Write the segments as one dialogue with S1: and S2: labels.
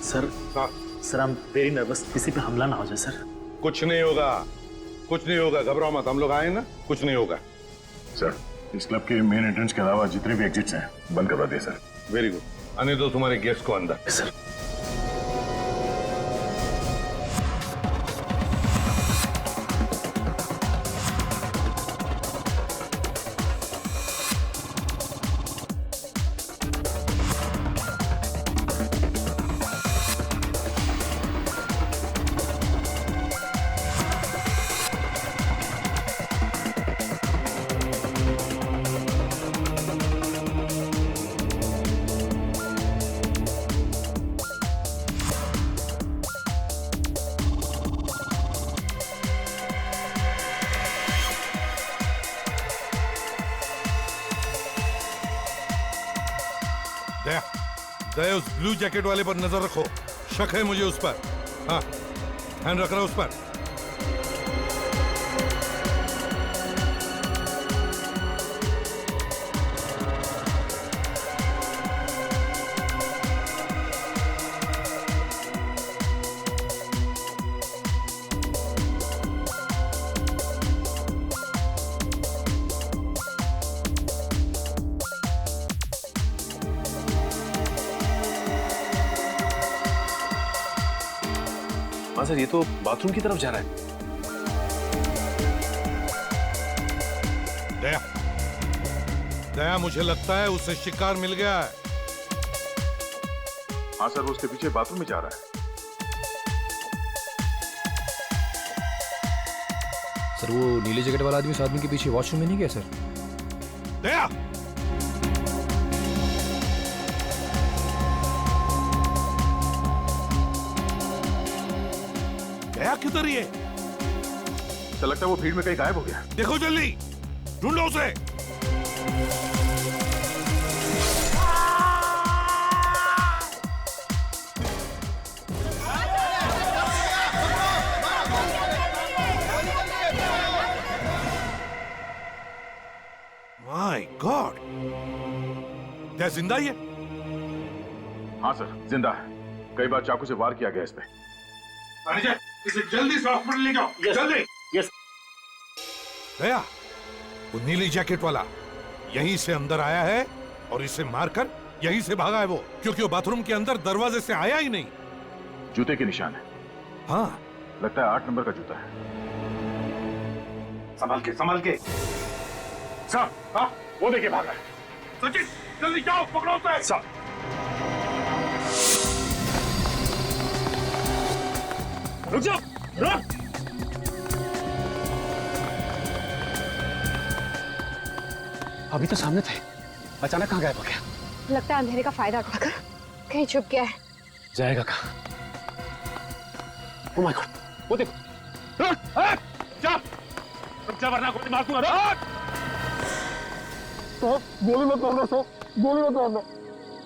S1: Sir sir I am very nervous, किसी पे हमला ना हो जाए सर।
S2: कुछ नहीं होगा, कुछ नहीं होगा, घबराओ मत, हम लोग आए ना, कुछ नहीं होगा।
S3: सर इस क्लब के मेन एंट्रेंस के अलावा जितने भी एग्जिट्स हैं बंद करवा दिए सर।
S2: वेरी गुड, आने दो तुम्हारे गेस्ट को अंदर।
S1: सर
S2: दया उस ब्लू जैकेट वाले पर नजर रखो, शक है मुझे उस पर। हाँ, ध्यान रख रहा उस पर।
S1: हाँ सर, ये तो बाथरूम की तरफ जा रहा है।
S2: दया, दया मुझे लगता है उसे शिकार मिल गया है।
S3: हाँ सर, वो उसके पीछे बाथरूम में जा रहा है।
S4: सर वो नीले जैकेट वाला आदमी उस आदमी के पीछे वॉशरूम में नहीं गया सर?
S2: दया, गया किधर ये?
S3: तो लगता है वो भीड़ में कहीं गायब हो गया।
S2: देखो जल्दी, ढूंढो उसे। माय गॉड, क्या जिंदा ही है?
S3: हाँ सर, जिंदा है। कई बार चाकू से वार किया गया इस पे।
S2: इसे जल्दी से हॉस्पिटल ले जाओ, जल्दी।
S1: यस।
S2: दया, वो नीली जैकेट वाला यहीं से अंदर आया है और इसे मारकर यहीं से भागा है वो, क्योंकि वो बाथरूम के अंदर दरवाजे से आया ही नहीं।
S3: जूते के निशान है।
S2: हाँ,
S3: लगता है 8 नंबर का जूता है।
S2: संभाल के, संभाल के।
S3: साहब, हाँ, वो देखिए भागा है।
S2: सचिन, जल्दी जाओ, पकड़ो उसे।
S3: साहब,
S1: रुक जाओ, रुक। अभी तो सामने थे, अचानक कहाँ गायब हो गया?
S5: लगता है अंधेरे का फायदा उठाकर कहीं छुप गया है।
S1: जाएगा कहाँ? ओह माय गॉड, वो देखो। रुक, जा वरना गोली मार दूंगा। रुक।
S3: तो गोली मत मारना सर, गोली मत मारना।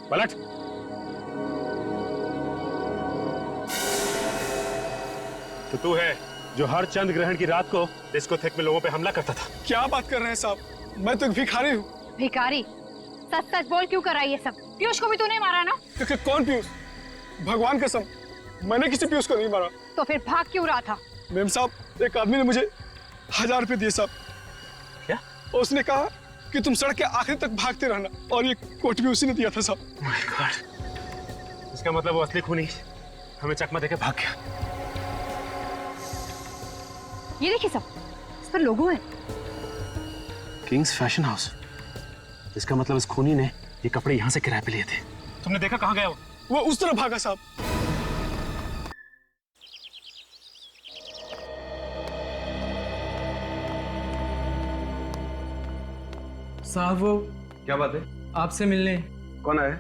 S1: पलट। तो तू है जो हर चंद ग्रहण की रात को डिस्कोथेक में लोगों पे हमला करता था।
S6: क्या बात कर रहे हैं साहब, मैं तो एक भिखारी हूँ।
S5: भिखारी? सच सच बोल, क्यों करा ये सब? पीयूष को भी तूने मारा ना?
S6: कौन पीयूष? भगवान कसम, मैंने किसी पीयूष को नहीं मारा।
S5: तो फिर भाग क्यों रहा था?
S6: मेम साहब, एक आदमी ने मुझे 1000 रुपए दिए साहब।
S1: क्या?
S6: उसने कहा कि तुम सड़क के आखिर तक भागते रहना, और ये कोट भी उसी ने दिया था साहब।
S1: माय गॉड, इसका मतलब वो असली खूनी हमें चकमा देके भाग गया।
S5: ये देखिए सब, इस पर लोगो है।
S1: Kings fashion house. इसका मतलब इस खूनी ने ये कपड़े यहाँ से किराए पे लिए थे। तुमने देखा कहाँ गया
S6: वो उस तरफ भागा साहब।
S7: साहब वो
S8: क्या बात है?
S7: आपसे मिलने।
S8: कौन आया?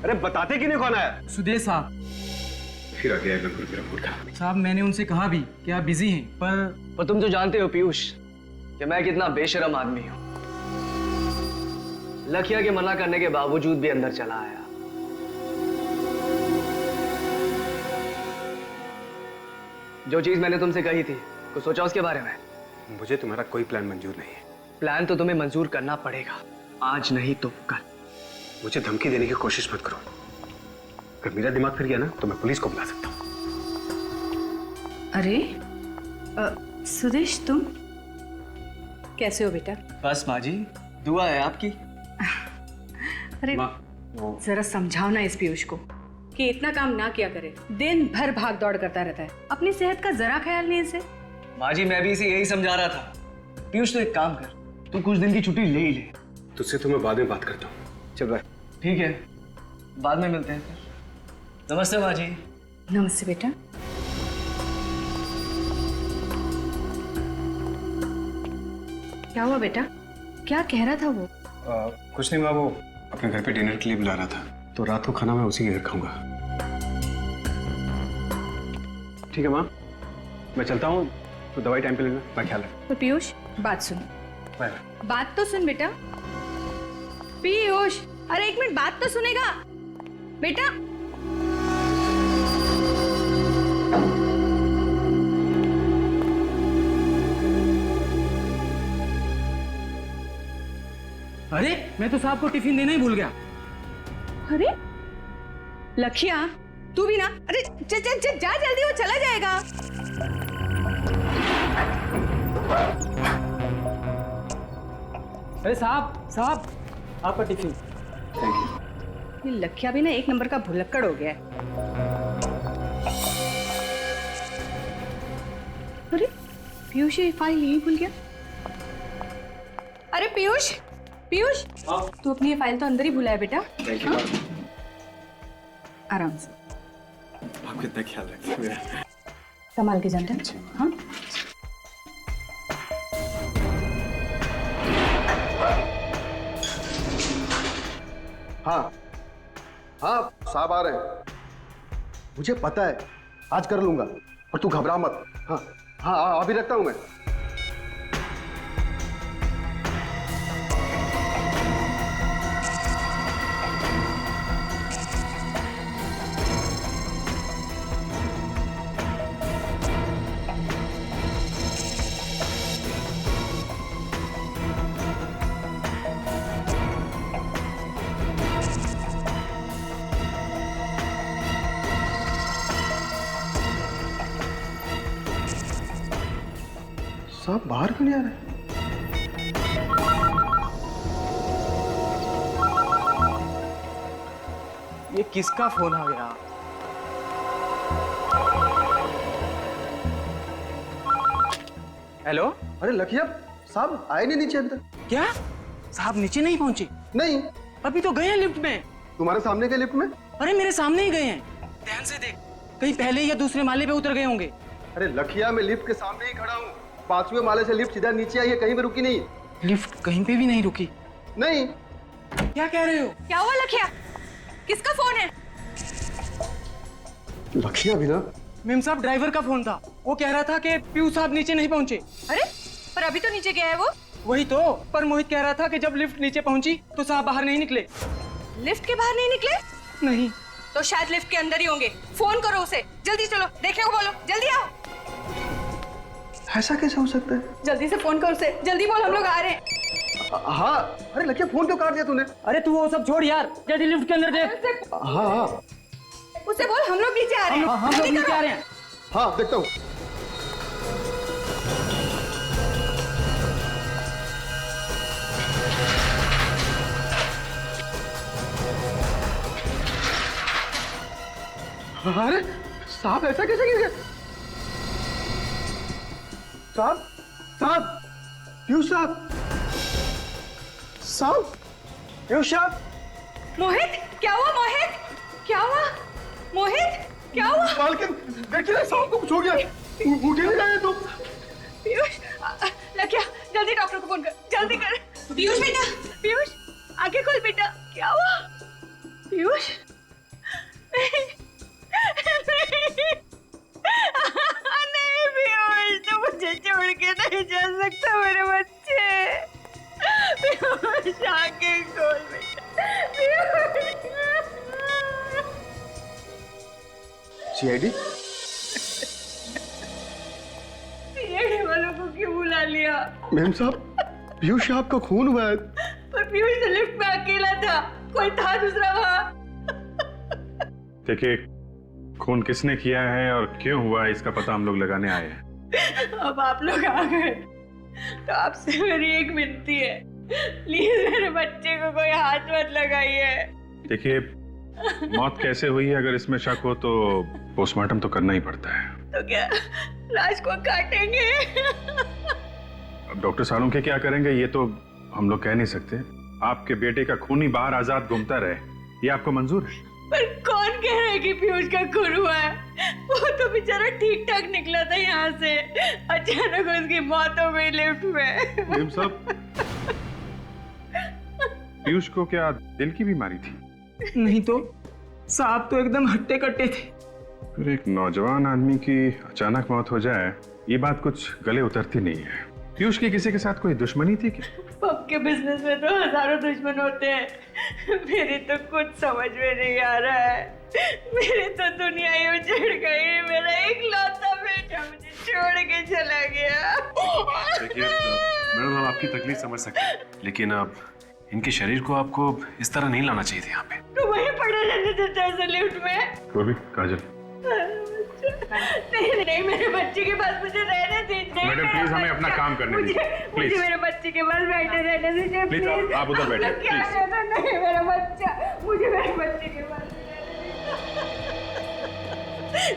S8: अरे बताते कि नहीं कौन आया?
S7: सुदेश साहब।
S8: फिर आ गया बिल्कुल मेरा मूर्खा।
S7: साहब मैंने उनसे कहा भी कि आप बिजी हैं, पर
S9: तुम तो जानते हो पीयूष कि मैं कितना बेशरम आदमी हूं। लखिया के मना करने के बावजूद भी अंदर चला आया। जो चीज मैंने तुमसे कही थी, कुछ सोचा उसके बारे में?
S8: मुझे तुम्हारा कोई प्लान मंजूर नहीं है।
S9: प्लान तो तुम्हें मंजूर करना पड़ेगा, आज नहीं तो कल।
S8: मुझे धमकी देने की कोशिश मत करो। अगर मेरा दिमाग फिर गया ना तो मैं पुलिस को बुला सकता हूँ।
S5: अरे सुदेश, तुम कैसे हो बेटा?
S9: बस माँ जी, दुआ है आपकी।
S5: अरे जरा समझाओ ना इस पीयूष को कि इतना काम ना किया करे, दिन भर भाग दौड़ करता रहता है, अपनी सेहत का जरा ख्याल नहीं इसे।
S9: माँ जी, मैं भी इसे यही समझा रहा था। पीयूष, तो एक काम कर, तू कुछ दिन की छुट्टी ले ही ले।
S8: तुझसे तो मैं बाद में बात करता हूँ। चल बाय।
S9: ठीक है, बाद में मिलते हैं फिर। नमस्ते माँ जी।
S5: नमस्ते बेटा। क्या हुआ बेटा? क्या कह रहा था वो?
S8: कुछ नहीं माँ, वो अपने घर पे डिनर के लिए बुला रहा था, तो रात को खाना मैं उसी के घर खाऊंगा। ठीक है माँ, मैं चलता हूँ, तो दवाई टाइम पे लेना, मैं ख्याल रख।
S5: तो पीयूष, बात सुन।
S8: बाय।
S5: बात तो सुन बेटा। पीयूष, अरे एक मिनट, बात तो सुनेगा बेटा।
S7: अरे मैं तो साहब को टिफिन देना ही भूल गया।
S5: अरे लखिया, तू भी ना। अरे जा जल्दी, वो चला जाएगा।
S7: अरे साहब आपका टिफिन।
S5: ये लखिया भी ना एक नंबर का भुलक्कड़ हो गया है। अरे पीयूष ये फाइल यहीं भूल गया। अरे पीयूष, तू अपनी ये फाइल तो अंदर ही भूला है बेटा।
S8: Thank you.
S5: आराम से,
S8: आप कितना ख्याल रखते हैं मेरा।
S5: संभाल के जाना। हाँ
S10: हाँ हाँ, साहब आ रहे हैं। मुझे पता है, आज कर लूंगा, और तू घबरा मत। हाँ हाँ, अभी रखता हूं मैं। साहब बाहर क्यों नहीं आ रहे?
S7: ये किसका फोन आ गया? हेलो।
S10: अरे लखिया, साहब आए नहीं नीचे अभी तक।
S7: क्या साहब नीचे नहीं पहुंचे?
S10: नहीं,
S7: अभी तो गए हैं लिफ्ट में।
S10: तुम्हारे सामने के लिफ्ट में?
S7: अरे मेरे सामने ही गए हैं, ध्यान से देख, कहीं पहले या दूसरे माले पे उतर गए होंगे।
S10: अरे लखिया, मैं लिफ्ट के सामने ही खड़ा हूँ। 5वें माले से लिफ्ट सीधा नीचे आई है, कहीं भी रुकी नहीं।
S7: लिफ्ट कहीं पे भी नहीं रुकी?
S10: नहीं।
S7: क्या कह रहे हो?
S5: क्या हुआ लखिया? किसका फोन है?
S10: लखिया भी ना?
S7: मेम साहब, ड्राइवर का फोन था। वो कह रहा था कि पीयूष साहब नीचे नहीं पहुंचे।
S5: अरे पर अभी तो नीचे गया है वो।
S7: वही तो, पर मोहित कह रहा था कि जब लिफ्ट नीचे पहुंची तो साहब बाहर नहीं निकले।
S5: लिफ्ट के बाहर नहीं निकले?
S7: नहीं।
S5: तो शायद लिफ्ट के अंदर ही होंगे। फोन करो उसे, जल्दी चलो, देखने को बोलो, जल्दी आओ।
S10: ऐसा कैसे हो सकता है?
S5: जल्दी से फोन करो उसे, जल्दी बोल, हम लोग आ रहे हैं।
S10: हाँ। अरे लखिया, फोन क्यों काट दिया तूने?
S7: अरे तू वो सब छोड़ यार, जल्दी लिफ्ट के अंदर देख।
S10: हाँ हाँ
S5: उसे बोल हम लोग नीचे आ रहे हैं।
S7: हम लोग नीचे आ रहे हैं।
S10: हाँ, देखता हूँ। अरे साहब, ऐसा कैसे गिर गया? साहब, पीयूष साहब, पीयूष साहब।
S5: मोहित, क्या हुआ मोहित? क्या हुआ मोहित? क्या हुआ?
S10: मालकिन, देखिए ना, साहब को कुछ हो गया। उठे नहीं रहे तुम।
S5: पीयूष, लखिया, जल्दी डॉक्टर को फोन कर, जल्दी कर। पीयूष बेटा, पीयूष आंखें खोल बेटा। क्या हुआ पीयूष? नहीं पीयूष, तो मुझे छोड़ के नहीं जा सकता मेरे बच्चे। पीयूष आंखें खोल बेटा।
S10: सीआईडी?
S5: सीआईडी वालों को क्यों बुला लिया?
S10: मैम साहब, पीयूष साहब का खून हुआ है।
S5: पर पीयूष तो लिफ्ट में अकेला था, कोई था दूसरा वहाँ?
S3: देखिए, खून किसने किया है और क्यों हुआ है इसका पता हम लोग लगाने आए हैं।
S5: अब आप लोग आ गए तो आपसे मेरी एक विनती है, प्लीज मेरे बच्चे को कोई हाथ मत लगाइए।
S3: देखिए, मौत कैसे हुई है अगर इसमें शक हो तो पोस्टमार्टम तो करना ही पड़ता है।
S5: तो क्या लाश को काटेंगे?
S3: अब डॉक्टर सालुंखे क्या करेंगे ये तो हम लोग कह नहीं सकते। आपके बेटे का खून ही बाहर आजाद घूमता रहे, ये आपको मंजूर है?
S5: पर कौन कह रहा है कि पीयूष का खून हुआ है? वो तो बेचारा ठीक ठाक निकला था यहाँ से, अचानक उसकी मौत हो गई लिफ्ट में।
S3: साहब, पीयूष को क्या दिल की बीमारी थी?
S7: नहीं तो साहब तो एकदम हट्टे कट्टे थे।
S3: फिर एक नौजवान आदमी की अचानक मौत हो जाए ये बात कुछ गले उतरती नहीं है। पीयूष की किसी के साथ कोई दुश्मनी थी क्या?
S5: पब के बिजनेस में तो हजारों दुश्मन होते हैं, मेरी तो कुछ समझ में नहीं आ रहा है। मेरी तो दुनिया ही उजड़ गई, मेरा इकलौता बेटा मुझे छोड़ के चला गया।
S1: देखिए मैडम, हम आपकी तकलीफ समझ सकते हैं, लेकिन अब इनके शरीर को आपको इस तरह नहीं लाना चाहिए था यहाँ पे।
S5: तो वहीं पड़े रहने देता है लिफ्ट में।
S3: गोभी, काजल,
S5: नहीं नहीं, मेरे बच्चे के पास मुझे रहने दीजिए।
S3: मैडम प्लीज हमें अपना काम करने दीजिए,
S5: मुझे मेरे बच्चे के पास बैठे रहने दीजिए
S3: प्लीज। आप उधर बैठिए प्लीज।
S5: नहीं मेरा बच्चा, मुझे मेरे बच्चे के पास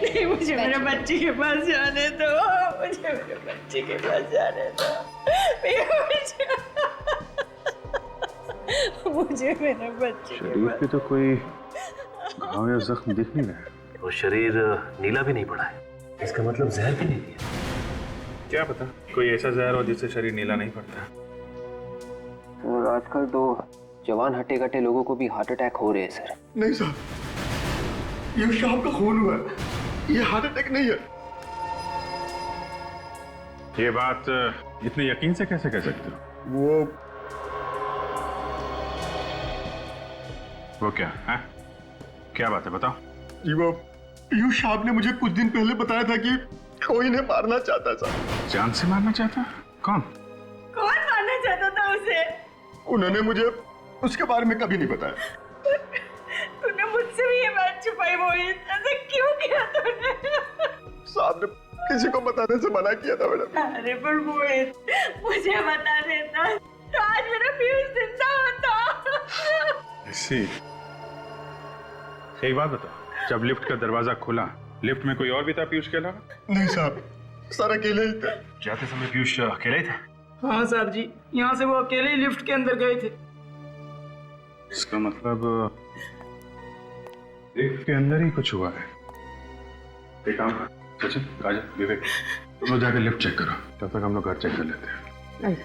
S5: नहीं, मुझे मेरे बच्चे के पास जाने दो, मुझे मेरे बच्चे के पास जाने दो। मुझे मेरे बच्चे
S3: शरीर पे तो कोई घाव या जख्म दिख नहीं रहा है।
S1: और शरीर नीला भी नहीं पड़ा है, इसका मतलब जहर भी नहीं दिया।
S3: क्या पता कोई ऐसा जहर हो जिससे शरीर नीला नहीं पड़ता।
S4: और आजकल तो जवान हट्टे कट्टे लोगों को भी हार्ट अटैक हो रहे हैं सर।
S10: नहीं साहब, ये शाम का खून हुआ है, ये हार्ट अटैक नहीं है।
S3: ये बात इतने यकीन से कैसे कह सकते हो? वो क्या है? क्या बात है, बताओ।
S10: वो पीयूष साहब ने मुझे कुछ दिन पहले बताया था कि कोई इन्हें मारना चाहता था।
S3: जान से मारना चाहता? कौन
S5: मारना चाहता था उसे?
S10: उन्होंने मुझे उसके बारे में कभी नहीं बताया।
S5: तूने मुझसे भी ये बात छुपाई मोहित, ऐसा क्यों किया तूने?
S10: साहब ने किसी को बताने से मना किया था मैडम।
S5: अरे पर मोहित, मुझे बता देता तो आज मेरा पीयूष जिंदा होता।
S3: ऐसी एक बात बताओ, जब लिफ्ट का दरवाजा खुला, लिफ्ट में कोई और भी था पीयूष के अलावा?
S10: नहीं साहब, सर अकेले ही थे।
S1: जाते समय पीयूष अकेले ही था?
S7: हाँ साहब जी, यहाँ से वो अकेले ही लिफ्ट के अंदर गए थे।
S3: इसका मतलब लिफ्ट के अंदर ही कुछ हुआ है। एक काम कर, सचिन, काजल, विवेक, तुम लोग जाकर लिफ्ट चेक करो, तब तक हम लोग घर चेक कर लेते हैं।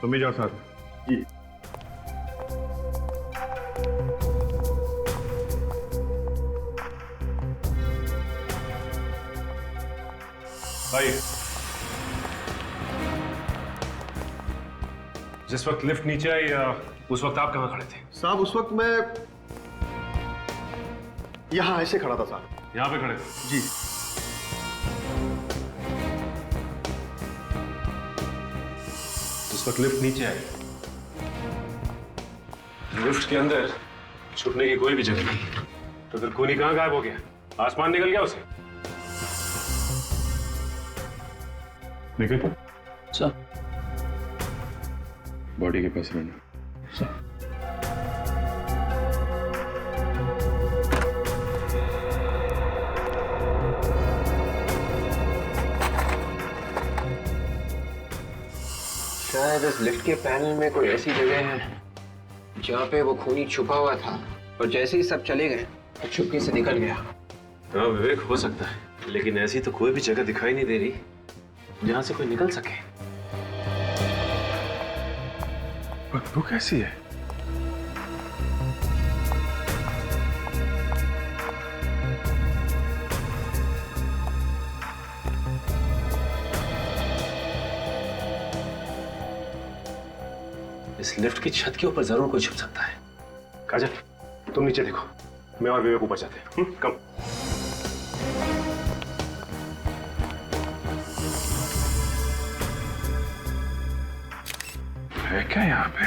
S3: तुम भी जाओ साथ में। जी।
S1: भाई, जिस वक्त लिफ्ट नीचे आई उस वक्त आप कहाँ खड़े थे?
S10: साहब उस वक्त मैं यहाँ ऐसे खड़ा था साहब।
S1: यहाँ पे खड़े थे?
S10: जी।
S1: जिस वक्त लिफ्ट नीचे आई, लिफ्ट के अंदर छुपने की कोई भी जगह नहीं, तो फिर खूनी कहाँ गायब हो गया? आसमान निकल गया उसे?
S3: निकल
S4: सर।
S3: बॉडी के पास रहना
S4: सर। शायद इस लिफ्ट के पैनल में कोई ऐसी जगह है जहाँ पे वो खूनी छुपा हुआ था और जैसे ही सब चले गए तो चुपके से निकल गया।
S1: हाँ विवेक, हो सकता है, लेकिन ऐसी तो कोई भी जगह दिखाई नहीं दे रही जहां से कोई निकल सके।
S3: बदबू कैसी है?
S1: इस लिफ्ट की छत के ऊपर जरूर कोई छुप सकता है। काजल, तुम नीचे देखो, मैं और विवेक ऊपर जाते हैं। कम।
S3: है क्या यहाँ पे?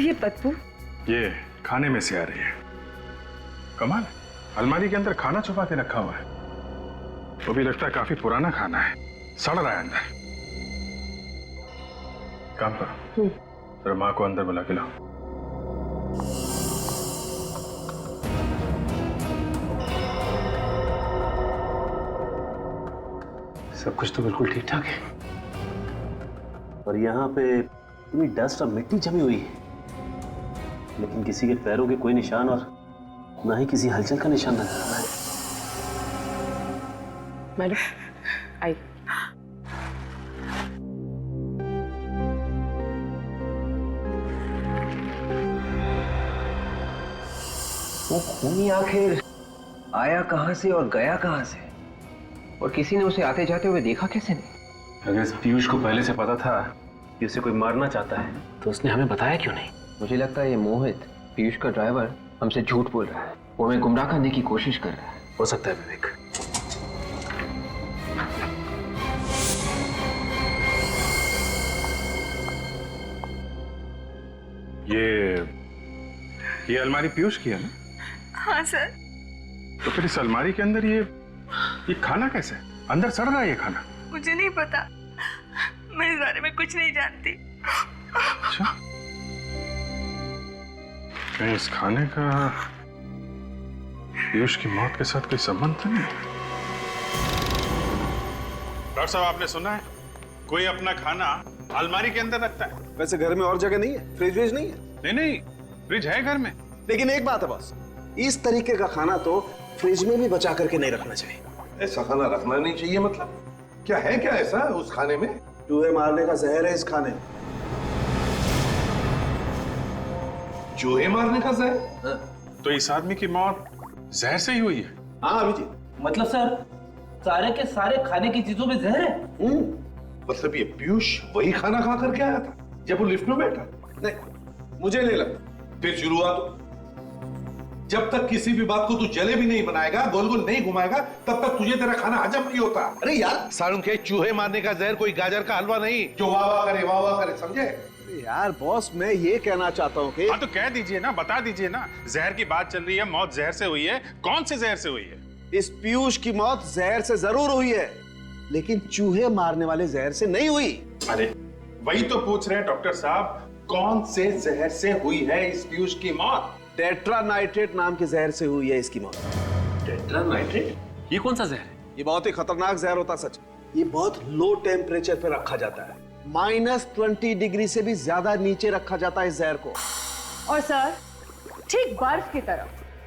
S5: ये बदबू?
S3: ये खाने में से आ रही है। कमाल, अलमारी के अंदर खाना छुपा के रखा हुआ है। वो भी लगता है काफी पुराना खाना है, सड़ रहा है अंदर। काम करो, जरा माँ को अंदर बुला के लाओ।
S1: सब कुछ तो बिल्कुल ठीक ठाक है, और यहाँ पे इतनी डस्ट और मिट्टी जमी हुई है, लेकिन किसी के पैरों के कोई निशान और ना ही किसी हलचल का निशान नजर आ रहा है।
S5: मैडम आई।
S4: वो खूनी आखिर आया कहां से और गया कहां से, और किसी ने उसे आते जाते हुए देखा कैसे नहीं?
S1: अगर इस पीयूष को पहले से पता था कि उसे कोई मारना चाहता है तो उसने हमें बताया क्यों नहीं?
S4: मुझे लगता है ये मोहित, पीयूष का ड्राइवर, हमसे झूठ बोल रहा है। वो हमें गुमराह करने की कोशिश कर रहा है।
S1: हो सकता है विवेक।
S3: ये अलमारी पीयूष की है ना?
S5: हाँ सर।
S3: तो फिर इस अलमारी के अंदर ये खाना कैसे है? अंदर सड़ रहा है ये खाना।
S5: मुझे नहीं पता, मैं इस बारे में कुछ नहीं जानती।
S3: अच्छा, कहीं इस खाने का पीयूष की मौत के साथ कोई संबंध तो नहीं? डॉक्टर साहब, आपने सुना है कोई अपना खाना अलमारी के अंदर रखता है?
S10: वैसे घर में और जगह नहीं है, फ्रिज व्रिज नहीं है?
S3: नहीं, फ्रिज है घर में।
S10: लेकिन एक बात है बॉस, इस तरीके का खाना तो फ्रिज में भी बचा करके नहीं रखना चाहिए।
S2: ऐसा खाना रखना नहीं चाहिए मतलब? क्या है क्या ऐसा उस खाने में?
S10: चूहे मारने का जहर है इस खाने में।
S2: चूहे मारने का जहर?
S3: तो इस आदमी की मौत जहर से ही हुई है?
S10: हाँ अभी जी।
S9: मतलब सर, सारे के सारे खाने की चीजों में जहर है?
S2: मतलब ये पीयूष वही खाना खा करके आया था जब वो लिफ्ट में बैठा?
S10: नहीं, मुझे नहीं लगता।
S2: फिर शुरुआत, जब तक किसी भी बात को तू जले भी नहीं बनाएगा, गोल गोल नहीं घुमाएगा, तब तक तुझे तेरा खाना हजम नहीं होता।
S10: अरे यार
S2: सारुण के चूहे मारने का जहर कोई गाजर का हलवा नहीं जो वाह वाह करे, समझे?
S10: यार बॉस, मैं ये कहना चाहता हूँ कि
S3: हाँ तो कह दीजिए ना, बता दीजिए ना। जहर की बात चल रही है, मौत जहर से हुई है। कौन से जहर से हुई है?
S10: इस पीयूष की मौत जहर से जरूर हुई है, लेकिन चूहे मारने वाले जहर से नहीं हुई।
S3: अरे वही तो पूछ रहे हैं डॉक्टर साहब, कौन से जहर से हुई है इस पीयूष की मौत?
S10: टेट्रानाइट्रेट नाम के जहर से हुई है इसकी मौत।
S3: टेट्रानाइट्रेट?
S1: ये कौन सा जहर है?
S10: ये बहुत ही खतरनाक जहर होता है सच। ये बहुत लो टेम्परेचर पे रखा जाता है, -20 डिग्री से भी ज्यादा नीचे रखा जाता है इस जहर को।
S5: और सर, ठीक बर्फ की तरह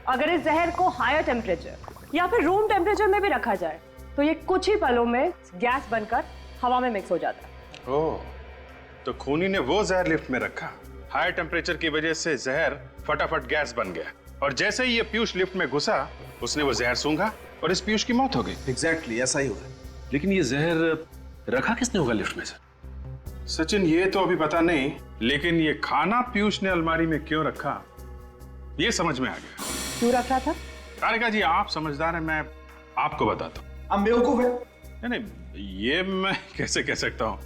S5: अगर इस जहर को हायर टेम्परेचर या फिर रूम टेम्परेचर में भी रखा जाए तो ये कुछ ही पलों में गैस बनकर हवा में मिक्स हो जाता है।
S3: ओह, तो खूनी ने वो जहर लिफ्ट में रखा, हाई टेम्परेचर की वजह से जहर फटाफट गैस बन गया, और जैसे ही ये पीयूष लिफ्ट में घुसा उसने वो जहर सूंघा और इस पीयूष की मौत हो गई।
S10: एग्जैक्टली ऐसा ही हुआ।
S1: लेकिन ये जहर रखा किसने होगा लिफ्ट में सर?
S3: सचिन, ये तो अभी पता नहीं, लेकिन ये खाना पीयूष ने अलमारी में क्यों रखा ये समझ में आ गया।
S5: क्यों रखा था?
S3: तारिका जी, आप समझदार हैं, मैं आपको बताता हूँ।
S10: हम बेवकूफ है?
S3: नहीं, ये मैं कैसे कह सकता हूँ?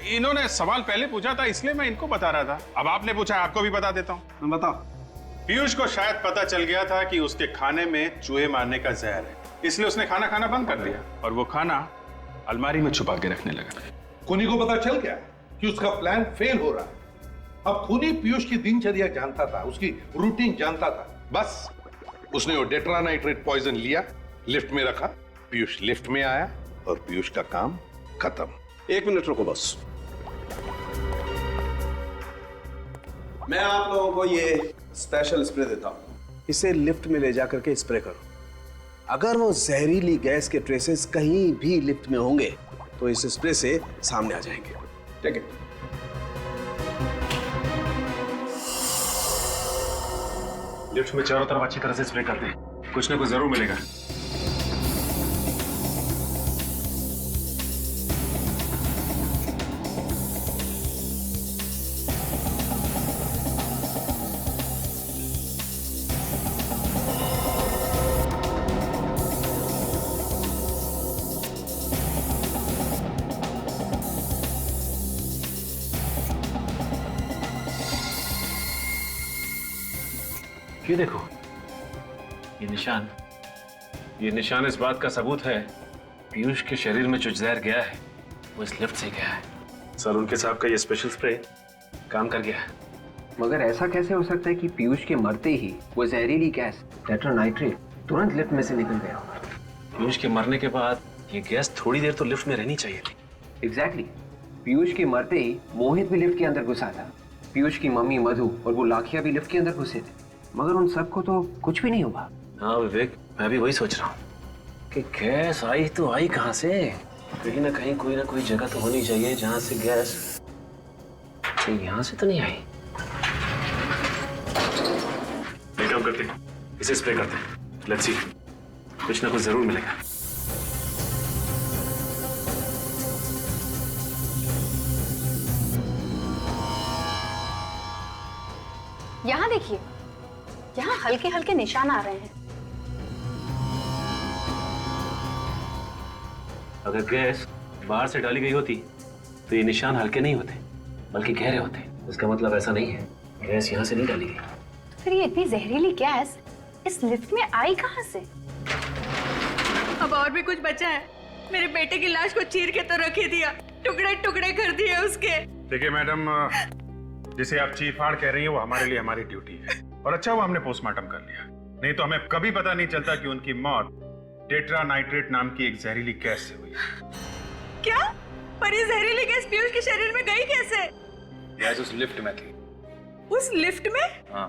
S3: इन्होंने सवाल पहले पूछा था इसलिए मैं इनको बता रहा था। अब आपने पूछा, आपको भी बता देता हूँ।
S10: बताओ।
S3: पीयूष को शायद पता चल गया था कि उसके खाने में चूहे मारने का जहर है, इसलिए उसने खाना खाना बंद कर दिया और वो खाना अलमारी में छुपा के रखने लगा।
S2: खूनी को पता चल गया कि उसका प्लान फेल हो रहा है। अब खूनी पीयूष की दिनचर्या जानता था, उसकी रूटीन जानता था। बस उसने वो टेट्रानाइट्रेट पॉइजन लिया, लिफ्ट में रखा, पीयूष लिफ्ट में आया और पीयूष का काम खत्म।
S10: 1 मिनट रुको बस, मैं आप लोगों को ये स्पेशल स्प्रे देता हूं। इसे लिफ्ट में ले जाकर के स्प्रे करो। अगर वो जहरीली गैस के ट्रेसेस कहीं भी लिफ्ट में होंगे तो इस स्प्रे से सामने आ जाएंगे। ठीक है?
S1: लिफ्ट में चारों तरफ अच्छी तरह से स्प्रे कर दें, कुछ ना कुछ जरूर मिलेगा। ये देखो, ये निशान इस बात का सबूत है पीयूष के शरीर में जो जहर गया है वो इस लिफ्ट से गया है। सलून के साहब का ये स्पेशल स्प्रे काम कर गया है।
S4: मगर ऐसा कैसे हो सकता है कि पीयूष के मरते ही वो जहरीली गैस टेट्रानाइट्रेट तुरंत लिफ्ट में से निकल गया होगा?
S1: पीयूष के मरने के बाद ये गैस थोड़ी देर तो लिफ्ट में रहनी चाहिए थी।
S4: एग्जैक्टली। पीयूष के मरते ही मोहित भी लिफ्ट के अंदर घुसा था, पीयूष की मम्मी मधु और वो लाखिया भी लिफ्ट के अंदर घुसे थे, मगर उन सबको तो कुछ भी नहीं हुआ।
S1: हाँ विवेक, मैं भी वही सोच रहा हूँ कि गैस आई तो आई कहाँ से? कहीं ना कहीं कोई ना कोई जगह तो होनी चाहिए जहाँ से गैस, यहाँ से तो नहीं आई। एक काम करते हैं, इसे स्प्रे करते हैं। लेट्स सी, कुछ ना कुछ जरूर मिलेगा।
S11: यहाँ देखिए, यहाँ हल्के हल्के निशान आ रहे हैं।
S1: अगर गैस बाहर से डाली गई होती तो ये निशान हल्के नहीं होते बल्कि गहरे होते। इसका मतलब ऐसा नहीं है गैस यहाँ से नहीं डाली गई।
S11: तो फिर ये इतनी जहरीली गैस इस लिफ्ट में आई कहाँ से?
S5: अब और भी कुछ बचा है। मेरे बेटे की लाश को चीर के तो रख ही दिया, टुकड़े टुकड़े कर दिए उसके।
S3: देखिए मैडम, जिसे आप चीरफाड़ कह रही हैं वो हमारे लिए हमारी ड्यूटी है, और अच्छा हुआ हमने पोस्टमार्टम कर लिया, नहीं तो हमें कभी पता नहीं चलता कि उनकी मौत टेट्रानाइट्रेट नाम की एक जहरीली गैस से हुई।
S5: क्या? पर ये जहरीली गैस पीयूष के शरीर में गई कैसे?
S3: गैस उस लिफ्ट में थी।
S5: उस लिफ्ट में?
S3: हाँ।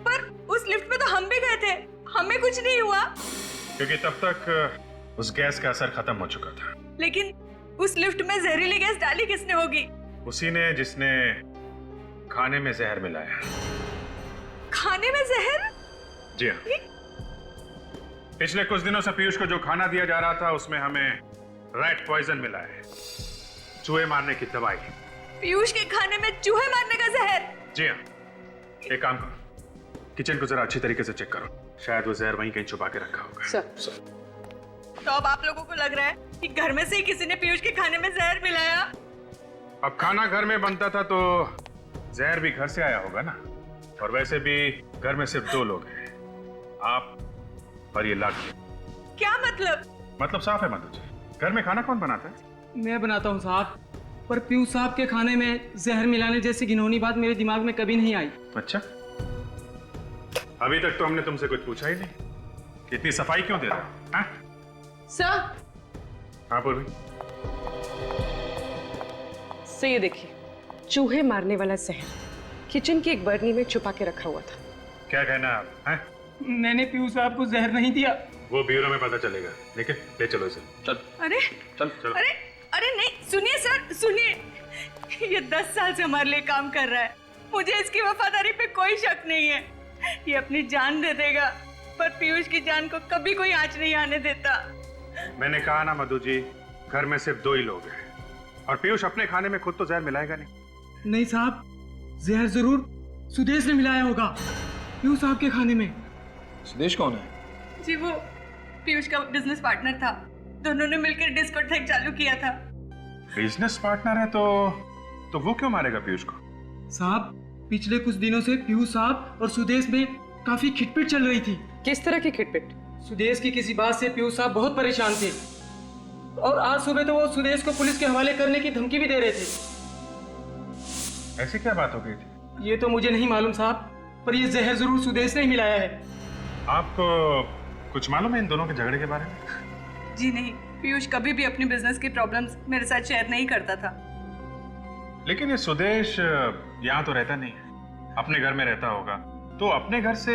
S5: पर उस लिफ्ट में तो हम भी गए थे, हमें कुछ नहीं हुआ।
S3: क्योंकि तब तक उस गैस का असर खत्म हो चुका था।
S5: लेकिन उस लिफ्ट में जहरीली गैस डाली किसने होगी?
S3: उसी ने जिसने खाने में जहर मिलाया।
S5: खाने में जहर?
S3: जी हाँ। पिछले कुछ दिनों से पीयूष को जो खाना दिया जा रहा था उसमें हमें रैट पॉइजन मिला है, चूहे मारने की दवाई।
S5: पीयूष के खाने में चूहे मारने का जहर?
S3: जी हाँ। एक काम करो, किचन को जरा अच्छी तरीके से चेक करो, शायद वो जहर वहीं कहीं छुपा के रखा होगा।
S5: सर। तो अब आप लोगों को लग रहा है कि घर में से ही किसी ने पीयूष के खाने में जहर मिलाया?
S3: अब खाना घर में बनता था तो जहर भी घर से आया होगा ना, और वैसे भी घर में सिर्फ 2 लोग हैं, आप और ये लाखिया।
S5: क्या मतलब?
S3: मतलब साफ है मधु जी, घर में खाना कौन बनाता है?
S7: मैं बनाता हूँ साहब, पर पीयूष साहब के खाने में जहर मिलाने जैसी घिनौनी बात मेरे दिमाग में कभी नहीं आई।
S3: अच्छा, अभी तक तो हमने तुमसे कुछ पूछा ही नहीं, इतनी सफाई क्यों दे रहे हो?
S12: सर।
S3: हाँ पूर्वी।
S12: सर ये देखिए, चूहे मारने वाला जहर किचन की एक बर्नी में छुपा के रखा हुआ था।
S3: क्या कहना है आप?
S7: मैंने पीयूष साहब को जहर नहीं दिया।
S3: वो ब्यूरो में पता चलेगा, लेकिन ले चलो इसे। चल।
S5: अरे
S3: चल चलो।
S5: अरे नहीं, सुनिए सर, सुनिए, ये 10 साल से हमारे लिए काम कर रहा है, मुझे इसकी वफादारी पे कोई शक नहीं है। ये अपनी जान दे देगा, पर पीयूष की जान को कभी कोई आंच नहीं आने देता।
S3: मैंने कहा ना मधु जी, घर में सिर्फ 2 ही लोग हैं, और पीयूष अपने खाने में खुद तो जहर मिलाएगा नहीं।
S7: नहीं साहब, जहर जरूर सुदेश ने मिलाया होगा पीयूष साहब के खाने में।
S9: सुदेश कौन है?
S5: जी वो पीयूष का बिजनेस पार्टनर था, दोनों ने मिलकर डिस्कोथेक चालू किया था।
S3: बिजनेस पार्टनर है तो वो क्यों मारेगा पीयूष को?
S7: साहब, पिछले कुछ दिनों से पीयूष साहब और सुदेश में काफी खिटपिट चल रही थी।
S12: किस तरह की खिटपिट?
S7: सुदेश की किसी बात से पीयूष साहब बहुत परेशान थे, और आज सुबह तो वो सुदेश को पुलिस के हवाले करने की धमकी भी दे रहे थे।
S3: ऐसी क्या बात हो गई थी?
S7: ये तो मुझे नहीं मालूम साहब, पर ये जहर जरूर सुदेश ने ही मिलाया है।
S3: आपको कुछ मालूम है इन दोनों के झगड़े के बारे में?
S5: जी नहीं, पीयूष कभी भी अपनी बिजनेस की प्रॉब्लम्स मेरे साथ शेयर नहीं करता था।
S3: लेकिन ये सुदेश यहाँ तो रहता नहीं है, अपने घर में रहता होगा, तो अपने घर से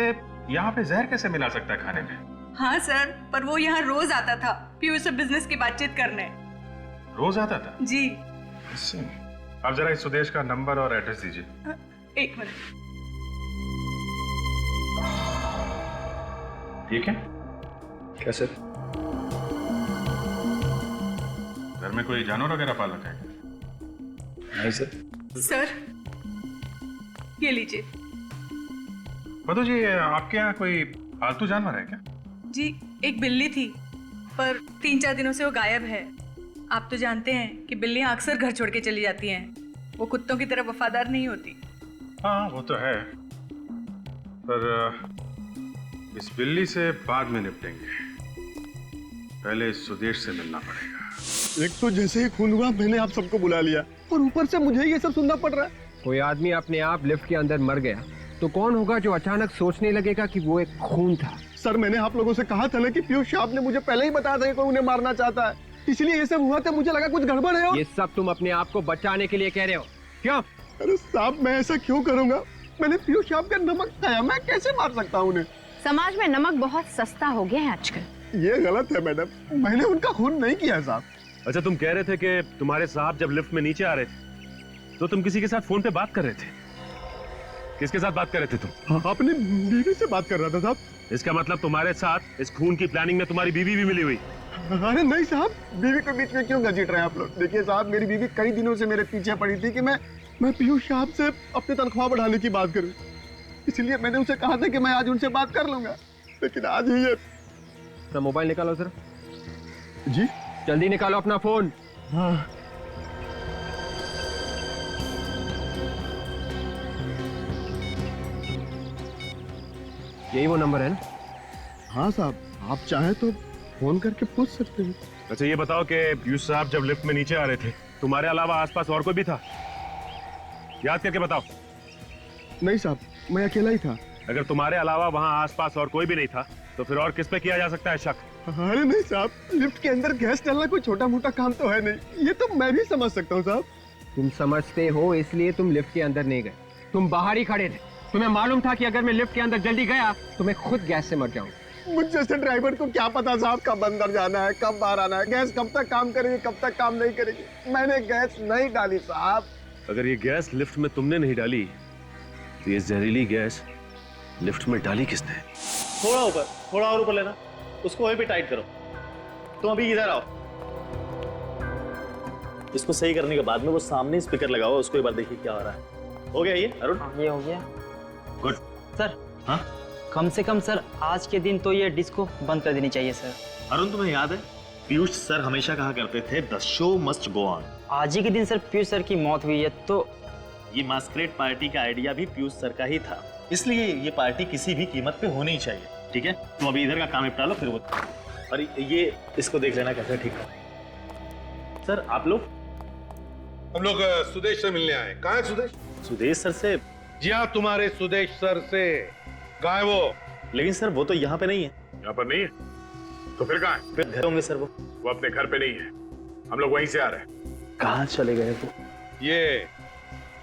S3: यहाँ पे जहर कैसे मिला सकता है खाने में?
S5: हाँ सर, पर वो यहाँ रोज आता था पीयूष से बिजनेस की बातचीत करने।
S3: रोज आता था?
S5: जी।
S3: आप जरा इस सुदेश का नंबर और एड्रेस दीजिए।
S5: 1 मिनट।
S3: ठीक है।
S9: क्या सर?
S3: घर में कोई जानवर वगैरह पाल रखा है?
S9: नहीं सर।
S5: सर ये लीजिए।
S3: मधु जी, आपके यहाँ कोई पालतू जानवर है क्या?
S5: जी एक बिल्ली थी, पर 3-4 दिनों से वो गायब है। आप तो जानते हैं कि बिल्लियां अक्सर घर छोड़ के चली जाती हैं, वो कुत्तों की तरह वफादार नहीं होती।
S3: हाँ वो तो है, पर इस बिल्ली से बाद में निपटेंगे, पहले सुदेश से मिलना पड़ेगा।
S6: एक तो जैसे ही खून हुआ मैंने आप सबको बुला लिया और ऊपर से मुझे ये सब सुनना पड़ रहा है।
S4: कोई आदमी अपने आप लिफ्ट के अंदर मर गया तो कौन होगा जो अचानक सोचने लगेगा कि वो एक खून था?
S6: सर मैंने आप लोगों से कहा था ना कि पीयूष साहब ने मुझे पहले ही बताया था कि कोई उन्हें मारना चाहता है, इसलिए ये सब हुआ था। मुझे लगा कुछ गड़बड़ है।
S4: ये सब तुम अपने आप को बचाने के लिए कह रहे हो क्यों?
S6: अरे साहब मैं ऐसा क्यों करूंगा? मैंने पीयूष साहब का नमक खाया, मैं कैसे मार सकता हूँ उन्हें?
S11: समाज में नमक बहुत सस्ता हो गया है आजकल।
S6: ये गलत है मैडम, मैंने उनका खून नहीं किया साहब।
S1: अच्छा तुम कह रहे थे कि तुम्हारे साहब जब लिफ्ट में नीचे आ रहे थे तो तुम किसी के साथ फोन पे बात कर रहे थे। किसके साथ बात कर रहे थे तुम?
S6: अपनी बीवी से बात कर रहा था साहब।
S1: इसका मतलब तुम्हारे साथ इस खून की प्लानिंग में तुम्हारी बीवी भी मिली हुई?
S6: अरे नहीं साहब, बीवी के बीच में क्यों घसीट रहे हैं आप लोग? देखिए साहब, मेरी बीवी कई दिनों से मेरे पीछे पड़ी थी कि मैं पीयूष साहब से अपनी तनख्वाह बढ़ाने की बात करूं, इसलिए मैंने उनसे कहा था कि मैं आज उनसे बात कर लूंगा, लेकिन आज ही ये।
S4: मोबाइल निकालो सर।
S6: जी
S4: जल्दी निकालो अपना फोन।
S6: हाँ
S4: यही वो नंबर है ना?
S6: हाँ साहब, आप चाहे तो फोन करके पूछ सकते हैं।
S1: अच्छा ये बताओ कि पीयूष साहब जब लिफ्ट में नीचे आ रहे थे तुम्हारे अलावा आसपास और कोई भी था? याद करके बताओ।
S6: नहीं साहब, मैं अकेला ही था।
S1: अगर तुम्हारे अलावा वहाँ आसपास और कोई भी नहीं था तो फिर और किस पे किया जा सकता है शक?
S6: अरे नहीं साहब, लिफ्ट के अंदर गैस डालना कोई छोटा मोटा काम तो है नहीं, ये तो मैं भी समझ सकता हूँ साहब।
S4: तुम समझते हो इसलिए तुम लिफ्ट के अंदर नहीं गए, तुम बाहर ही खड़े थे। तुम्हें मालूम था कि अगर मैं लिफ्ट के अंदर जल्दी गया तो मैं खुद गैस से मर जाऊंगा।
S6: मुझ जैसे ड्राइवर को क्या पता साहब कब अंदर जाना है, कब बाहर आना है, गैस कब तक काम करेगी, कब तक काम नहीं करेगी। मैंने गैस नहीं डाली साहब।
S1: अगर ये गैस लिफ्ट में तुमने नहीं डाली तो ये जहरीली गैस लिफ्ट में डाली किसने?
S13: थोड़ा ऊपर, थोड़ा और ऊपर लेना, उसको वहीं पे टाइट करो। तुम अभी इधर आओ। इसको सही करने के बाद में वो सामने स्पीकर लगा हुआ, उसको एक बार देखिए क्या हो रहा है। हो गया ये अरुण?
S7: ये हो गया।
S13: गुड
S7: सर
S13: हाँ
S7: कम से कम सर आज के दिन तो ये डिस्को बंद कर देनी चाहिए सर।
S13: अरुण तुम्हें याद है पीयूष सर हमेशा कहा करते थे the show must go on.
S7: आज ही के दिन सर पीयूष सर की मौत हुई है तो
S13: ये मास्करेड पार्टी का आइडिया भी पीयूष सर का ही था, इसलिए ये पार्टी किसी भी कीमत पे होनी ही चाहिए। ठीक है, तुम अभी इधर का काम निपटा लो, फिर वो और ये इसको देख लेना कैसे ठीक है। सर आप लोग?
S2: हम लोग सुदेश से मिलने आए। कहाँ है सुदेश?
S13: सुदेश सर से?
S2: जी हाँ, तुम्हारे सुदेश सर से। कहाँ है वो?
S13: लेकिन सर वो तो यहाँ पे नहीं है।
S3: यहाँ पर नहीं है तो फिर कहाँ है?
S13: फिर घर होंगे सर।
S3: वो अपने घर पे नहीं है, हम लोग वहीं से आ रहे हैं।
S13: कहाँ चले गए वो?
S2: ये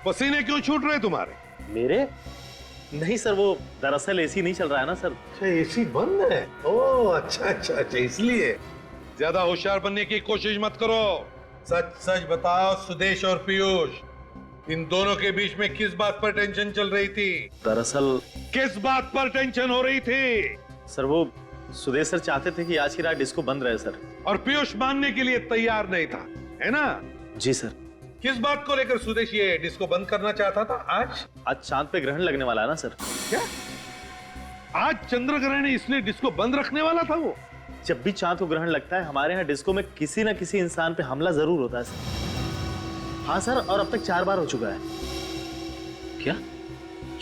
S2: पसीने क्यों छूट रहे तुम्हारे?
S13: मेरे? नहीं सर, वो दरअसल एसी नहीं चल रहा है ना सर।
S2: अच्छा एसी बंद है? ओह अच्छा अच्छा अच्छा, इसलिए। ज्यादा होशियार बनने की कोशिश मत करो, सच सच बताओ सुदेश और पीयूष, इन दोनों के बीच में किस बात पर टेंशन चल रही थी?
S13: दरअसल
S2: किस बात पर टेंशन हो रही थी?
S13: सर वो सुदेश सर चाहते थे कि आज की रात डिस्को बंद रहे सर।
S2: और पीयूष मानने के लिए तैयार नहीं था, है ना?
S13: जी सर।
S2: किस बात को लेकर सुदेश ये डिस्को बंद करना चाहता था? आज
S13: चांद पे ग्रहण लगने वाला है ना सर।
S2: क्या आज चंद्र ग्रहण है इसलिए डिस्को बंद रखने वाला था वो?
S13: जब भी चांद को ग्रहण लगता है हमारे यहाँ डिस्को में किसी न किसी इंसान पे हमला जरूर होता है सर। हाँ सर, और अब तक 4 बार हो चुका है।
S1: क्या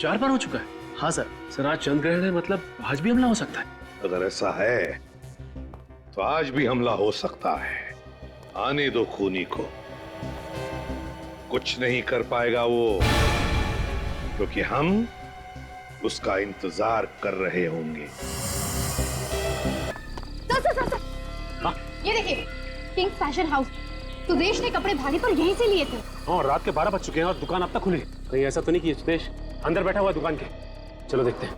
S1: 4 बार हो चुका है?
S13: हाँ सर।
S1: सर आज चंद्र ग्रहण है, मतलब आज भी हमला हो सकता है?
S2: अगर ऐसा है तो आज भी हमला हो सकता है। आने दो खूनी को, कुछ नहीं कर पाएगा वो, क्योंकि हम उसका इंतजार कर रहे होंगे।
S11: सर, ये देखिए, किंग फैशन हाउस। सुदेश ने कपड़े भारी पर यहीं से लिए थे।
S1: हाँ, रात के 12 बज चुके हैं और दुकान अब तक खुली। कहीं ऐसा तो नहीं कि सुदेश अंदर बैठा हुआ है दुकान के? चलो देखते हैं।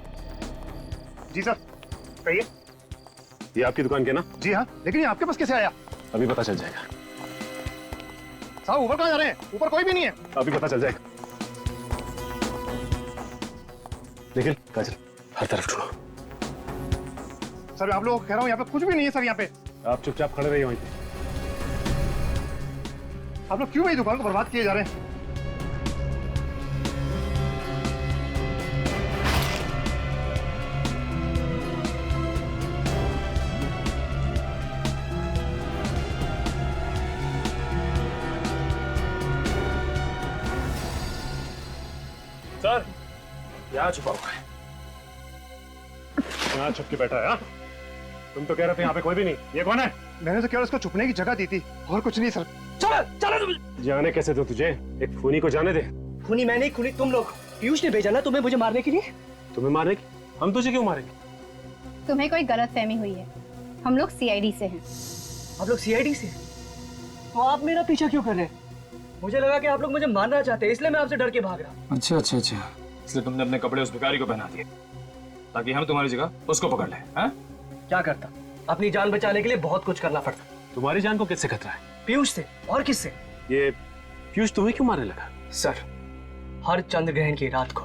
S3: जी सर कहिए।
S1: ये आपकी दुकान के ना?
S3: जी हाँ, लेकिन ये आपके पास कैसे आया?
S1: अभी पता चल जाएगा।
S3: साहब ऊपर कहाँ जा रहे हैं? ऊपर कोई भी नहीं है।
S1: अभी पता चल जाएगा। लेकिन काजल हर तरफ ढूंढो।
S3: सर आप लोग कह रहा हूँ यहाँ पे कुछ भी नहीं है सर। यहाँ पे
S1: आप चुपचाप खड़े रहिए वहीं पे।
S3: आप लोग क्यों मेरी दुकान को बर्बाद किए जा रहे हैं?
S1: सर यहाँ छुपा हुआ है।
S8: यहाँ छुप के बैठा है? हाँ? तुम तो कह रहे थे यहाँ पे कोई भी नहीं। ये कौन है?
S6: मैंने तो केवल उसको छुपने की जगह दी थी और कुछ नहीं सर।
S9: चलो तुम।
S8: जाने कैसे दो तुझे? एक खूनी को जाने दे।
S9: खूनी मैं नहीं, खूनी तुम लोग। पीयूष ने भेजा ना तुम्हें मुझे मारने के लिए।
S8: तुम्हें मारने की? हम तुझे क्यों मारेंगे?
S11: तुम्हें कोई गलतफहमी हुई है, हम लोग सीआईडी से हैं।
S9: आप लोग सीआईडी से? तो आप मेरा पीछा क्यों कर रहे हैं? मुझे लगा कि आप लोग मुझे मारना चाहते हैं, इसलिए मैं आपसे डर के भाग रहा।
S14: अच्छा, इसलिए तुमने अपने कपड़े उस भिखारी को पहना दिए ताकि हम तुम्हारी जगह उसको पकड़ लें? हाँ?
S9: क्या करता? अपनी जान बचाने के लिए बहुत कुछ करना पड़ता।
S8: तुम्हारी जान को किससे खतरा है?
S9: पीयूष से। और किससे?
S8: ये पीयूष तुम्हें क्यों मारने लगा?
S9: सर, हर चंद्र ग्रहण की रात को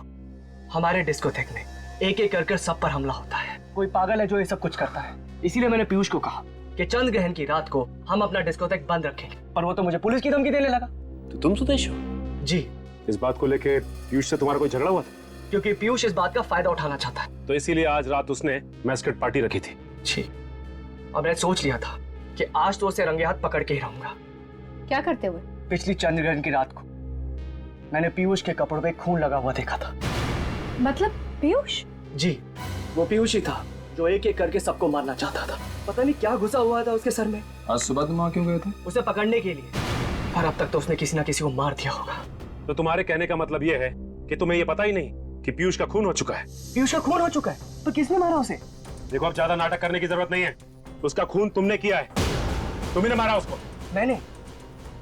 S9: हमारे डिस्कोथेक में एक एक कर सब पर हमला होता है। कोई पागल है जो ये सब कुछ करता है। इसीलिए मैंने पीयूष को कहा कि चंद्र ग्रहण की रात को हम अपना डिस्कोथेक बंद रखेंगे, पर वो तो मुझे पुलिस की धमकी देने लगा।
S8: तो तुम सुदेश हो?
S9: जी।
S8: इस बात को लेके पीयूष से तुम्हारा कोई झगड़ा हुआ था?
S9: क्योंकि पीयूष इस बात का फायदा उठाना चाहता है,
S8: तो इसीलिए आज रात उसने मैस्कट पार्टी रखी थी।
S9: जी। अब मैंने सोच लिया था कि आज तो उसे रंगे हाथ पकड़ के ही रहूंगा।
S11: क्या करते हुए?
S9: पिछली चंद्र ग्रहण की रात को मैंने पीयूष के कपड़ों पे खून लगा हुआ देखा था।
S11: मतलब पीयूष?
S9: जी, वो पीयूष ही था जो एक एक करके सबको मारना चाहता था। पता नहीं क्या घुसा हुआ था उसके सर में।
S14: आज सुबह तुम वहां क्यों गए थे?
S9: उसे पकड़ने के लिए, पर अब तक तो उसने किसी ना किसी को मार दिया होगा।
S8: तो तुम्हारे कहने का मतलब ये है कि तुम्हें ये पता ही नहीं कि पीयूष का खून हो चुका है?
S9: पीयूष का खून हो चुका है? तो किसने मारा उसे?
S8: देखो, अब ज्यादा नाटक करने की जरूरत नहीं है। उसका खून तुमने किया है, तुम्ही ने मारा उसको।
S9: मैंने?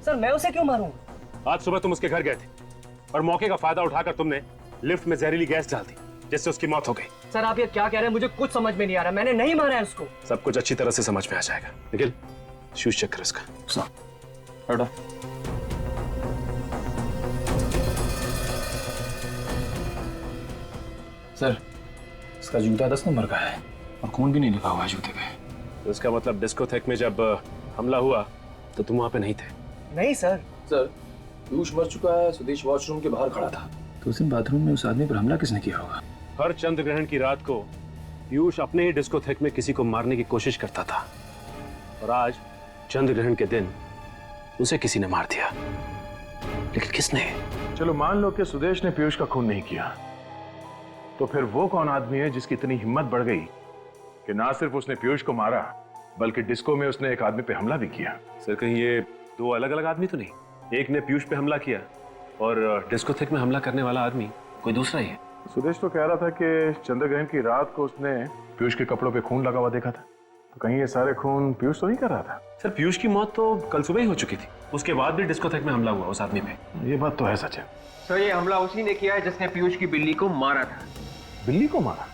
S9: सर, मैं उसे क्यों मारूंगा?
S8: आज सुबह तुम उसके घर गए थे और मौके का फायदा उठाकर तुमने लिफ्ट में जहरीली गैस डाल दी, जिससे उसकी मौत हो गई।
S9: सर, आप ये क्या कह रहे हैं? मुझे कुछ समझ में नहीं आ रहा। मैंने नहीं मारा है उसको।
S8: सब कुछ अच्छी तरह से समझ में आ जाएगा। निखिल, शूज चेक कर इसका।
S14: हटा। सर, इसका जूता 10 नंबर का है और खून भी नहीं लिखा हुआ है जूते पे।
S8: तो इसका मतलब डिस्कोथेक में जब हमला हुआ तो तुम वहां पे नहीं थे?
S9: नहीं सर।
S14: सर, पीयूष मर चुका है, सुदेश वॉशरूम के बाहर खड़ा था, तो उस दिन बाथरूम में उस आदमी पर हमला किसने किया होगा?
S8: हर चंद्र ग्रहण की रात को पीयूष अपने ही डिस्कोथेक में किसी को मारने की कोशिश करता था, और आज चंद्र ग्रहण के दिन उसे किसी ने मार दिया। लेकिन किसने?
S3: चलो मान लो कि सुदेश ने पीयूष का खून नहीं किया, तो फिर वो कौन आदमी है जिसकी इतनी हिम्मत बढ़ गई कि ना सिर्फ उसने पीयूष को मारा बल्कि डिस्को में उसने एक आदमी पे हमला भी किया?
S8: सर, कहीं ये दो अलग अलग आदमी तो नहीं? एक ने पीयूष पे हमला किया और डिस्कोथेक में हमला करने वाला आदमी कोई दूसरा ही है।
S3: सुदेश तो कह रहा था कि चंद्र ग्रहण की रात को उसने पीयूष के कपड़ों पे खून लगा हुआ देखा था, तो कहीं ये सारे खून पीयूष तो नहीं कर रहा था?
S8: सर, पीयूष की मौत तो कल सुबह ही हो चुकी थी, उसके बाद भी डिस्कोथेक में हमला हुआ उस आदमी पे।
S3: ये बात तो है सच है।
S4: सर, ये हमला उसी ने किया है जिसने पीयूष की बिल्ली को मारा था।
S3: बिल्ली को मारा?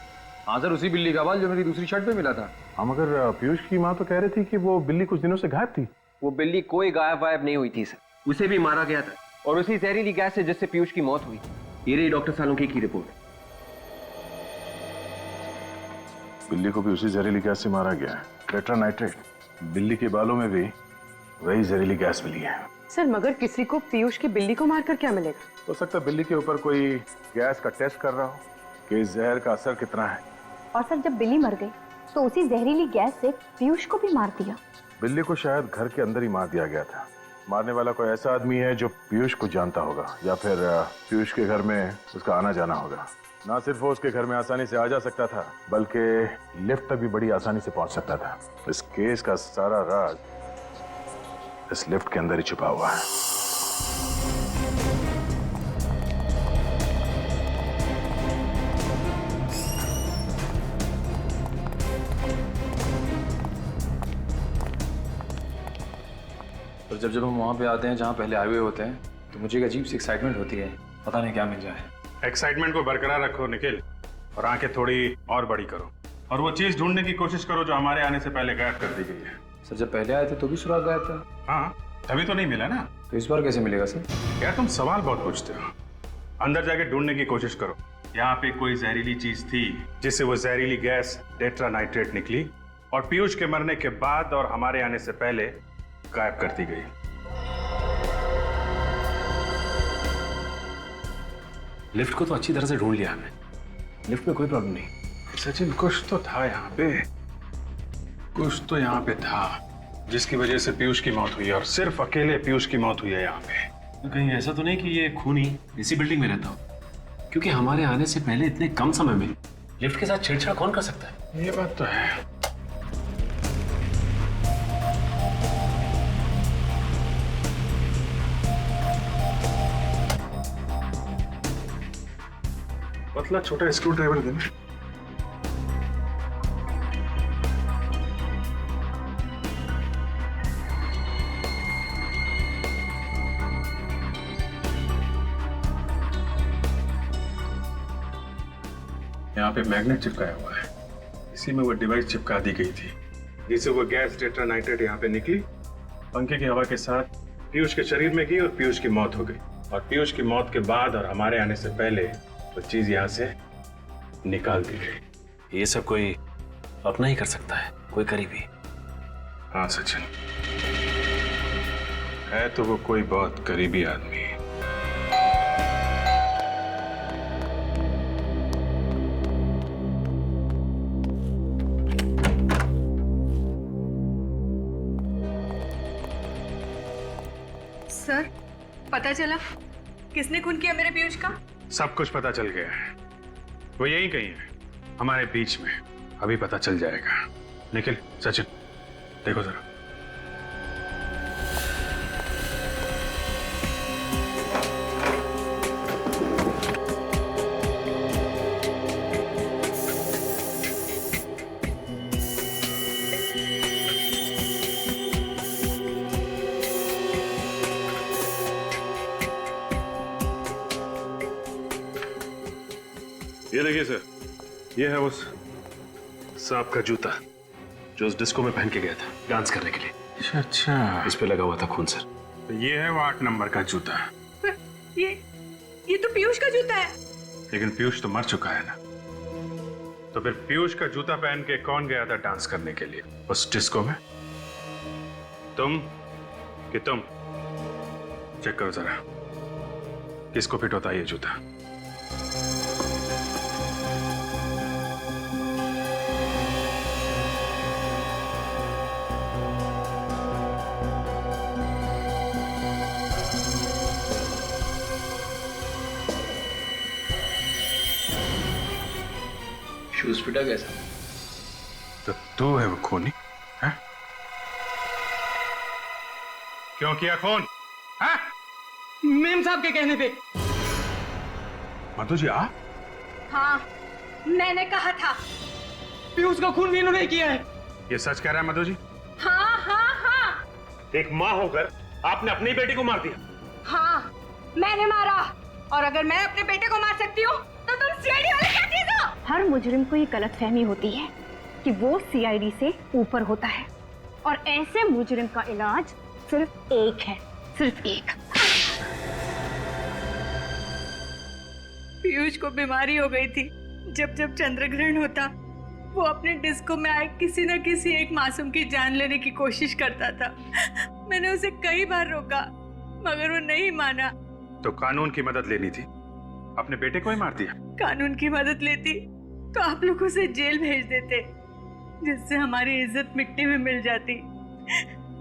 S14: हाँ सर, उसी बिल्ली का बाल जो मेरी दूसरी शर्ट पे मिला था।
S3: हाँ, मगर पीयूष की माँ तो कह रही थी कि वो बिल्ली कुछ दिनों से गायब थी।
S4: वो बिल्ली कोई गायब वायब नहीं हुई थी सर, उसे भी मारा गया था, और उसी जहरीली गैस से जिससे पीयूष की मौत हुई। ये रही डॉक्टर सालुंकी की रिपोर्ट।
S3: बिल्ली को भी उसी जहरीली गैस से मारा गया है, टेट्रा नाइट्रेट। बिल्ली के बालों में भी वही जहरीली गैस मिली है।
S12: सर, मगर किसी को पीयूष की बिल्ली को मारकर क्या मिलेगा?
S3: हो सकता है बिल्ली के ऊपर कोई गैस का टेस्ट कर रहा हो कि इस जहर का असर कितना है।
S11: और सर, जब बिल्ली मर गई तो उसी जहरीली गैस से पीयूष को भी मार दिया।
S3: बिल्ली को शायद घर के अंदर ही मार दिया गया था। मारने वाला कोई ऐसा आदमी है जो पीयूष को जानता होगा, या फिर पीयूष के घर में उसका आना जाना होगा। ना सिर्फ वो उसके घर में आसानी से आ जा सकता था, बल्कि लिफ्ट तक भी बड़ी आसानी से पहुंच सकता था। इस केस का सारा राज इस लिफ्ट के अंदर ही छुपा हुआ है।
S14: और जब हम वहाँ पे आते हैं जहाँ पहले आए हुए होते हैं, तो मुझे एक अजीब सी एक्साइटमेंट होती है, पता नहीं क्या मिल जाए।
S3: एक्साइटमेंट को बरकरार रखो निखिल, और आंखें थोड़ी और बड़ी करो, और वो चीज ढूंढने की कोशिश करो जो हमारे आने से पहले गायब कर दी गई है।
S14: सर, जब पहले आए थे तो भी सुराग गायब था।
S3: हाँ, तभी तो नहीं मिला ना।
S14: तो इस बार कैसे मिलेगा सर?
S3: यार, तुम सवाल बहुत पूछते हो। अंदर जाके ढूंढने की कोशिश करो। यहाँ पे कोई जहरीली चीज थी जिससे वो जहरीली गैस टेट्रा नाइट्रेट निकली, और पीयूष के मरने के बाद और हमारे आने से पहले गायब कर दी गई।
S8: लिफ्ट को तो अच्छी तरह से ढूंढ लिया हमने, लिफ्ट में कोई प्रॉब्लम नहीं।
S3: सचिन, कुछ तो था यहाँ पे, कुछ तो यहाँ पे था जिसकी वजह से पीयूष की मौत हुई है, और सिर्फ अकेले पीयूष की मौत हुई है यहाँ पे।
S8: कहीं ऐसा तो नहीं कि ये खूनी इसी बिल्डिंग में रहता हो? क्योंकि हमारे आने से पहले इतने कम समय में लिफ्ट के साथ छेड़छाड़ कौन कर सकता है?
S3: ये बात तो है। पतला छोटा स्क्रू ड्राइवर देना। यहाँ पे मैग्नेट चिपकाया हुआ है, इसी में वो डिवाइस चिपका दी गई थी जिससे वो गैस टेट्रा नाइट्रेट यहाँ पे निकली, पंखे की हवा के साथ पीयूष के शरीर में गई और पीयूष की मौत हो गई। और पीयूष की मौत के बाद और हमारे आने से पहले वो चीज यहाँ से निकाल दी गई।
S8: ये सब कोई अपना ही कर सकता है, कोई करीबी?
S3: हाँ सचिन, है तो वो कोई बहुत करीबी आदमी।
S12: सर, पता चला किसने खून किया मेरे पीयूष का?
S3: सब कुछ पता चल गया है, वो यही कहीं है हमारे बीच में, अभी पता चल जाएगा। निखिल, सचिन, देखो जरा।
S8: ये देखिए सर, ये है उस सांप का जूता जो उस डिस्को में पहन के गया था डांस करने के लिए।
S3: अच्छा अच्छा,
S8: इस पे लगा हुआ था खून सर।
S3: तो ये है वो 8 नंबर का जूता।
S12: ये तो पीयूष का जूता है।
S3: लेकिन पीयूष तो मर चुका है ना, तो फिर पीयूष का जूता पहन के कौन गया था डांस करने के लिए उस डिस्को में? तुम कि तुम? चेक करो जरा किसको फिट होता है ये जूता।
S14: शूज फिटा कैसा?
S3: तो तू है वो खूनी है? क्यों किया खून? है?
S7: मेम साहब के कहने पे।
S3: मधु जी, आ?
S12: हाँ, मैंने कहा था
S7: पीयूष का खून भी इन्होंने किया है।
S3: ये सच कह रहा है मधु जी?
S12: हाँ हाँ हाँ
S8: एक माँ होकर आपने अपनी बेटी को मार दिया।
S12: हाँ, मैंने मारा। और अगर मैं अपने बेटे को मार सकती हूँ तो तुम सीआईडी वाले क्या चीज हो?
S11: हर मुजरिम को ये गलतफहमी होती है कि वो सीआईडी से ऊपर होता है, और ऐसे मुजरिम का इलाज सिर्फ एक है, सिर्फ एक।
S5: पीयूष को बीमारी हो गई थी। जब जब चंद्र ग्रहण होता वो अपने डिस्को में आए किसी न किसी एक मासूम की जान लेने की कोशिश करता था। मैंने उसे कई बार रोका मगर वो नहीं माना।
S3: तो कानून की मदद लेनी थी, अपने बेटे को ही मार दिया।
S5: कानून की मदद लेती तो आप लोग उसे जेल भेज देते, जिससे हमारी इज्जत मिट्टी में मिल जाती।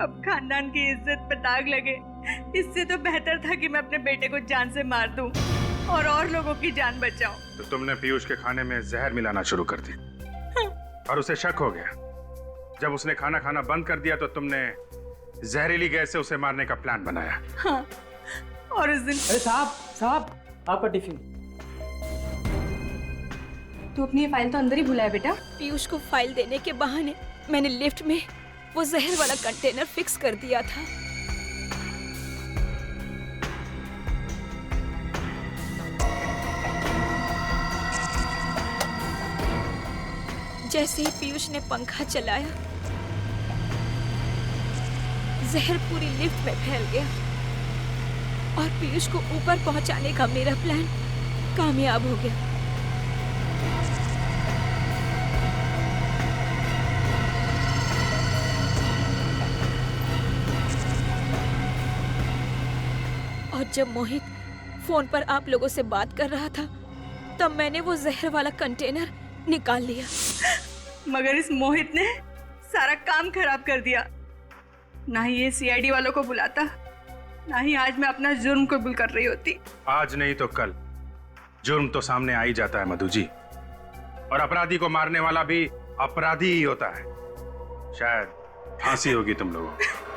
S5: अब खानदान की इज्जत पर दाग लगे, इससे तो बेहतर था कि मैं अपने बेटे को जान से मार दूं और लोगों की जान बचाऊं।
S3: तो तुमने पीयूष के खाने में जहर मिलाना शुरू कर दी और उसे शक हो गया। जब उसने खाना खाना बंद कर दिया तो तुमने जहरीली गैस से उसे मारने का प्लान बनाया।
S5: हाँ, और उस दिन
S7: अरे साहब आपका टिफिन।
S12: तू अपनी फाइल तो अंदर ही भुलाया बेटा।
S15: पीयूष को फाइल देने के बहाने मैंने लिफ्ट में वो जहर वाला कंटेनर फिक्स कर दिया था। जैसे ही पीयूष ने पंखा चलाया जहर पूरी लिफ्ट में फैल गया और पीयूष को ऊपर पहुंचाने का मेरा प्लान कामयाब हो गया। और जब मोहित फोन पर आप लोगों से बात कर रहा था तब मैंने वो जहर वाला कंटेनर निकाल लिया।
S5: मगर इस मोहित ने सारा काम खराब कर दिया। ना ही ये सीआईडी वालों को बुलाता, ना ही आज मैं अपना जुर्म कबूल कर रही होती।
S3: आज नहीं तो कल जुर्म तो सामने आ ही जाता है मधु जी, और अपराधी को मारने वाला भी अपराधी ही होता है। शायद फांसी होगी तुम लोगों को।